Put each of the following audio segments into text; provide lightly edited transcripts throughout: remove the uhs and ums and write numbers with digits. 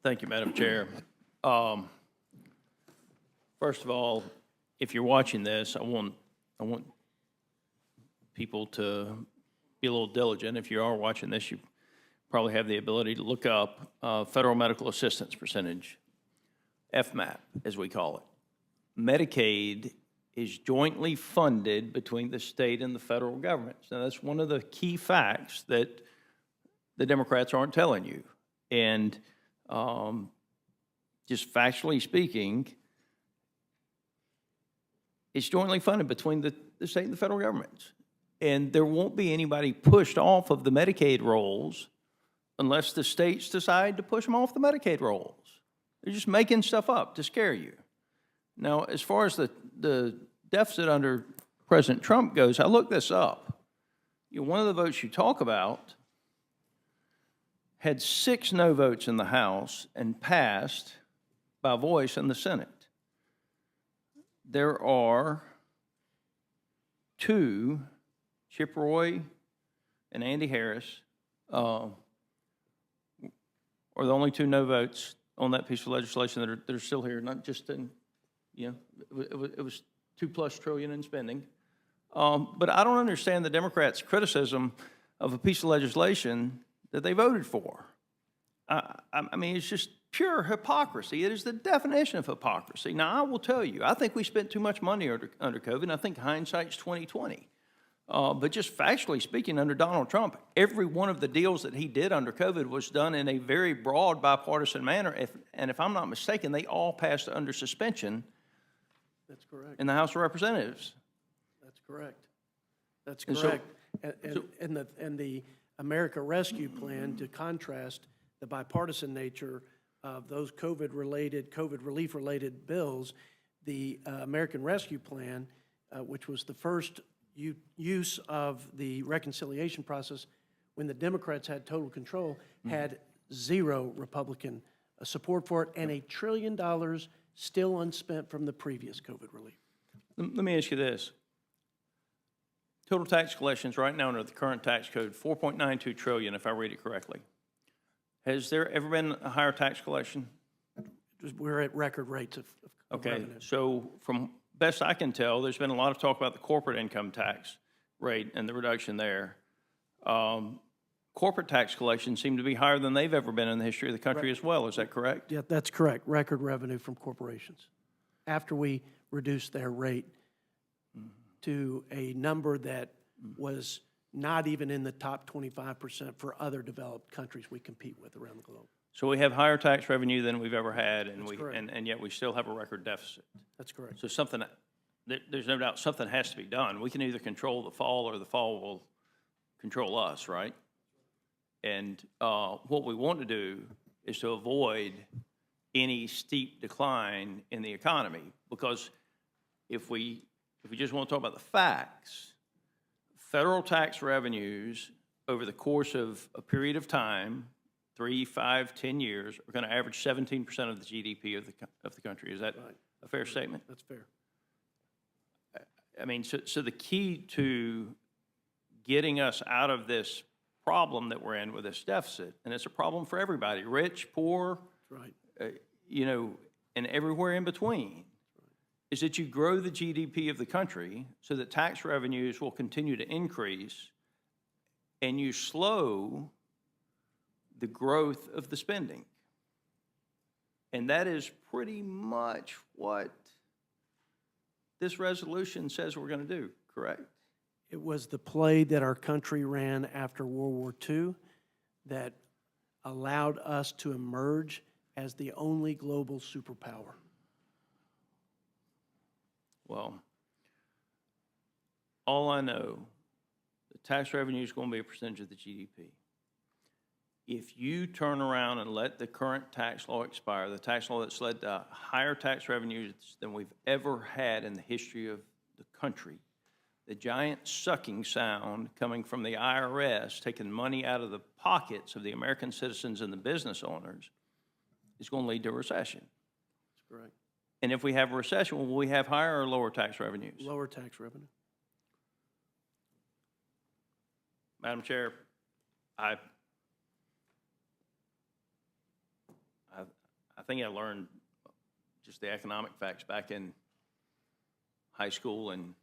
Thank you, Madam Chair. First of all, if you're watching this, I want people to be a little diligent. If you are watching this, you probably have the ability to look up federal medical assistance percentage, FMAP, as we call it. Medicaid is jointly funded between the state and the federal governments. Now, that's one of the key facts that the Democrats aren't telling you. And just factually speaking, it's jointly funded between the state and the federal governments. And there won't be anybody pushed off of the Medicaid rolls unless the states decide to push them off the Medicaid rolls. They're just making stuff up to scare you. Now, as far as the deficit under President Trump goes, I looked this up. One of the votes you talk about had 6 no votes in the House and passed by voice in the Senate. There are 2, Chip Roy and Andy Harris, are the only 2 no votes on that piece of legislation that are still here, not just in, it was $2+ trillion in spending. But I don't understand the Democrats' criticism of a piece of legislation that they voted for. I mean, it's just pure hypocrisy. It is the definition of hypocrisy. Now, I will tell you, I think we spent too much money under COVID, and I think hindsight's 20/20. But just factually speaking, under Donald Trump, every one of the deals that he did under COVID was done in a very broad bipartisan manner. And if I'm not mistaken, they all passed under suspension. That's correct. In the House of Representatives. That's correct. That's correct. And the America Rescue Plan, to contrast the bipartisan nature of those COVID relief-related bills, the American Rescue Plan, which was the first use of the reconciliation process when the Democrats had total control, had 0 Republican support for it and $1 trillion still unspent from the previous COVID relief. Let me ask you this. Total tax collections right now under the current tax code, $4.92 trillion, if I read it correctly. Has there ever been a higher tax collection? We're at record rates of revenue. So from best I can tell, there's been a lot of talk about the corporate income tax rate and the reduction there. Corporate tax collections seem to be higher than they've ever been in the history of the country as well. Is that correct? Yeah, that's correct. Record revenue from corporations. After we reduced their rate to a number that was not even in the top 25% for other developed countries we compete with around the globe. So we have higher tax revenue than we've ever had, and That's yet we still have a record deficit. That's correct. So there's no doubt something has to be done. We can either control the fall or the fall will control us, right? And what we want to do is to avoid any steep decline in the economy, because if we just want to talk about the facts, federal tax revenues over the course of a period of time, 3, 5, 10 years, are going to average 17% of the GDP of the country. Is that right? A fair statement? That's fair. I mean, so the key to getting us out of this problem that we're in with this deficit, and it's a problem for everybody, rich, poor, Right. And everywhere in between, is that you grow the GDP of the country so that tax revenues will continue to increase, and you slow the growth of the spending. And that is pretty much what this resolution says we're going to do, correct? It was the play that our country ran after World War II that allowed us to emerge as the only global superpower. Well, all I know, the tax revenue is going to be a percentage of the GDP. If you turn around and let the current tax law expire, the tax law that's led to higher tax revenues than we've ever had in the history of the country, the giant sucking sound coming from the IRS, taking money out of the pockets of the American citizens and the business owners, is going to lead to a recession. That's correct. And if we have a recession, will we have higher or lower tax revenues? Lower tax revenue. Madam Chair, think I learned just the economic facts back in high school and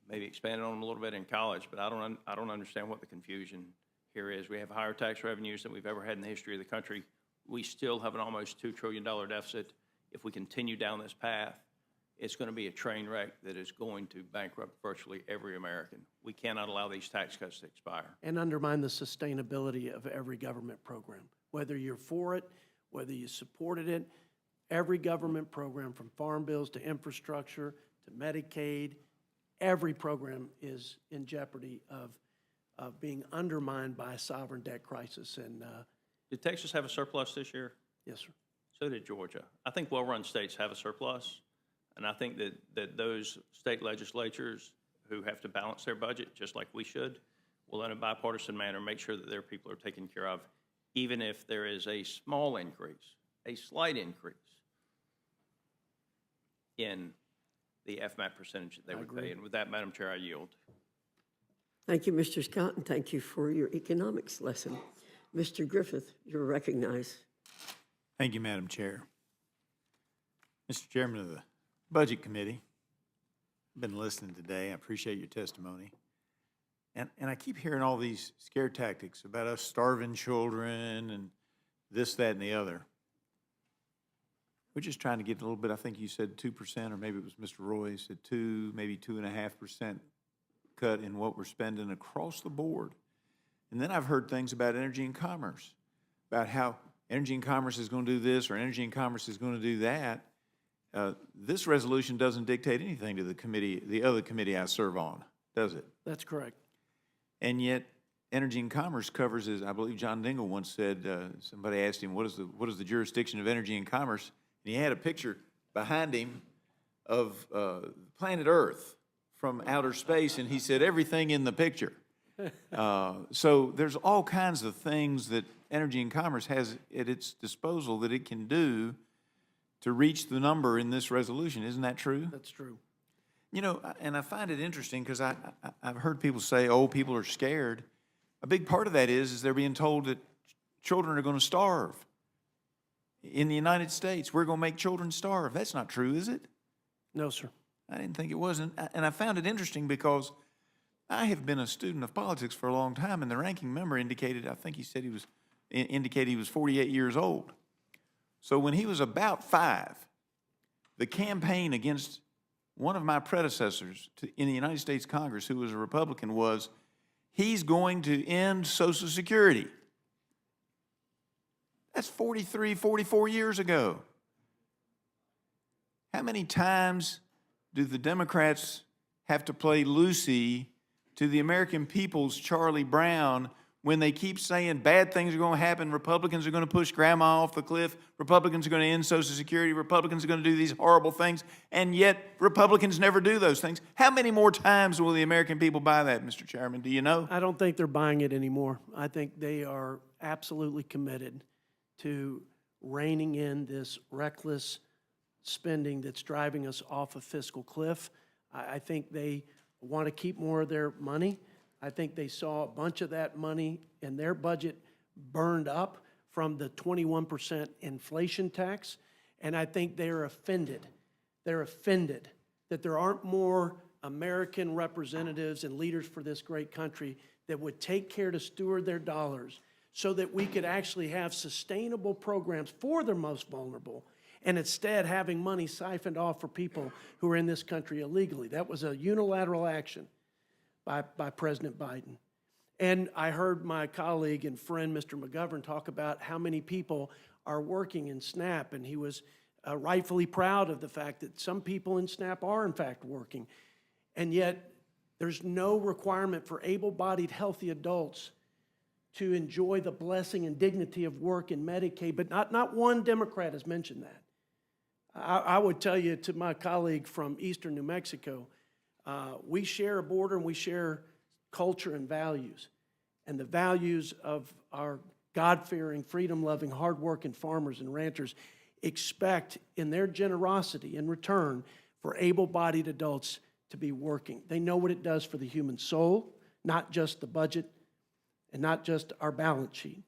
maybe expanded on them a little bit in college, but I don't understand what the confusion here is. We have higher tax revenues than we've ever had in the history of the country. We still have an almost $2 trillion deficit. If we continue down this path, it's going to be a train wreck that is going to bankrupt virtually every American. We cannot allow these tax cuts to expire. And undermine the sustainability of every government program. Whether you're for it, whether you supported it, every government program from farm bills to infrastructure to Medicaid, every program is in jeopardy of being undermined by a sovereign debt crisis. And Did Texas have a surplus this year? yes, sir. So did Georgia. I think well-run states have a surplus, and I think that those state legislatures who have to balance their budget, just like we should, will in a bipartisan manner make sure that their people are taken care of, even if there is a small increase, a slight increase in the FMAP percentage that they would pay. And with that, Madam Chair, I yield. Thank you, Mr. Scott, and thank you for your economics lesson. Mr. Griffith, you're recognized. Thank you, Madam Chair. Mr. Chairman of the Budget Committee, I've been listening today. I appreciate your testimony. And I keep hearing all these scare tactics about us starving children and this, that, and the other. We're just trying to get a little bit, I think you said 2%, or maybe it was Mr. Roy said 2, maybe 2.5% cut in what we're spending across the board. And then I've heard things about energy and commerce, about how energy and commerce is going to do this or energy and commerce is going to do that. This resolution doesn't dictate anything to the committee, the other committee I serve on, does it? That's correct. And yet, energy and commerce covers, as I believe John Dingell once said, somebody asked him, what is the jurisdiction of energy and commerce? And he had a picture behind him of planet Earth from outer space, and he said, everything in the picture. So there's all kinds of things that energy and commerce has at its disposal that it can do to reach the number in this resolution. Isn't that true? That's true. You know, and I find it interesting because I've heard people say, oh, people are scared. A big part of that is they're being told that children are going to starve. In the United States, we're going to make children starve. That's not true, is it? No, sir. I didn't think it wasn't. And I found it interesting because I have been a student of politics for a long time, and the ranking member indicated, I think he said indicated he was 48 years old. So when he was about 5, the campaign against one of my predecessors in the United States Congress, who was a Republican, was he's going to end Social Security. That's 43, 44 years ago. How many times do the Democrats have to play Lucy to the American people's Charlie Brown when they keep saying bad things are going to happen, Republicans are going to push grandma off the cliff, Republicans are going to end Social Security, Republicans are going to do these horrible things, and yet Republicans never do those things? How many more times will the American people buy that, Mr. Chairman? Do you know? I don't think they're buying it anymore. I think they are absolutely committed to reining in this reckless spending that's driving us off a fiscal cliff. I think they want to keep more of their money. I think they saw a bunch of that money in their budget burned up from the 21% inflation tax, and I think they're offended. They're offended that there aren't more American representatives and leaders for this great country that would take care to steward their dollars so that we could actually have sustainable programs for the most vulnerable, and instead having money siphoned off for people who are in this country illegally. That was a unilateral action by President Biden. And I heard my colleague and friend, Mr. McGovern, talk about how many people are working in SNAP, and he was rightfully proud of the fact that some people in SNAP are in fact working. And yet, there's no requirement for able-bodied, healthy adults to enjoy the blessing and dignity of work in Medicaid, but not one Democrat has mentioned that. I would tell you, to my colleague from eastern New Mexico, we share a border and we share culture and values. And the values of our God-fearing, freedom-loving, hard-working farmers and ranchers expect in their generosity in return for able-bodied adults to be working. They know what it does for the human soul, not just the budget and not just our balance sheet.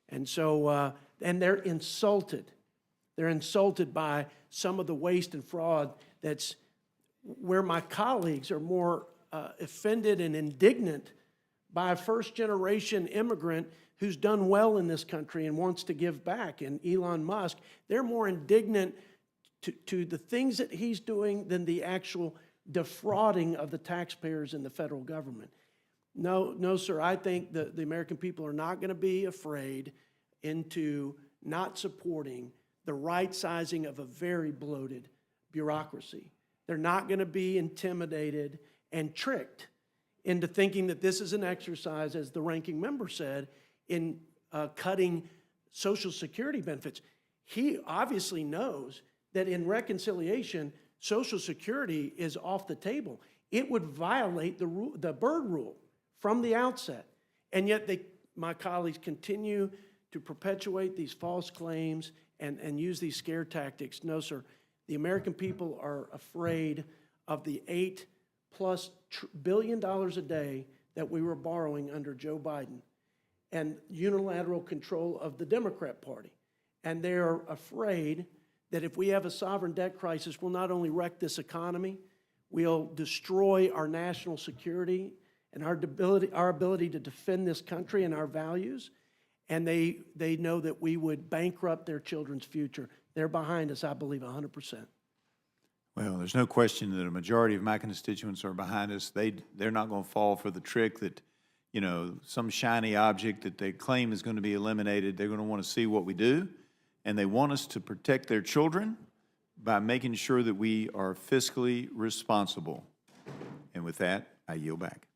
And so And they're insulted. They're insulted by some of the waste and fraud that's where my colleagues are more offended and indignant by a first-generation immigrant who's done well in this country and wants to give back, and Elon Musk. They're more indignant to the things that he's doing than the actual defrauding of the taxpayers and the federal government. No, sir, I think the American people are not going to be afraid into not supporting the right sizing of a very bloated bureaucracy. They're not going to be intimidated and tricked into thinking that this is an exercise, as the ranking member said, in cutting Social Security benefits. He obviously knows that in reconciliation, Social Security is off the table. It would violate the Byrd Rule from the outset. And yet my colleagues continue to perpetuate these false claims and use these scare tactics. No, sir. The American people are afraid of the $8+ billion a day that we were borrowing under Joe Biden and unilateral control of the Democrat Party. And they're afraid that if we have a sovereign debt crisis, we'll not only wreck this economy, we'll destroy our national security and our ability to defend this country and our values. And they know that we would bankrupt their children's future. They're behind us, I believe, 100%. Well, there's no question that a majority of my constituents are behind us. They're not going to fall for the trick that, you know, some shiny object that they claim is going to be eliminated. They're going to want to see what we do, and they want us to protect their children by making sure that we are fiscally responsible. And with that, I yield back.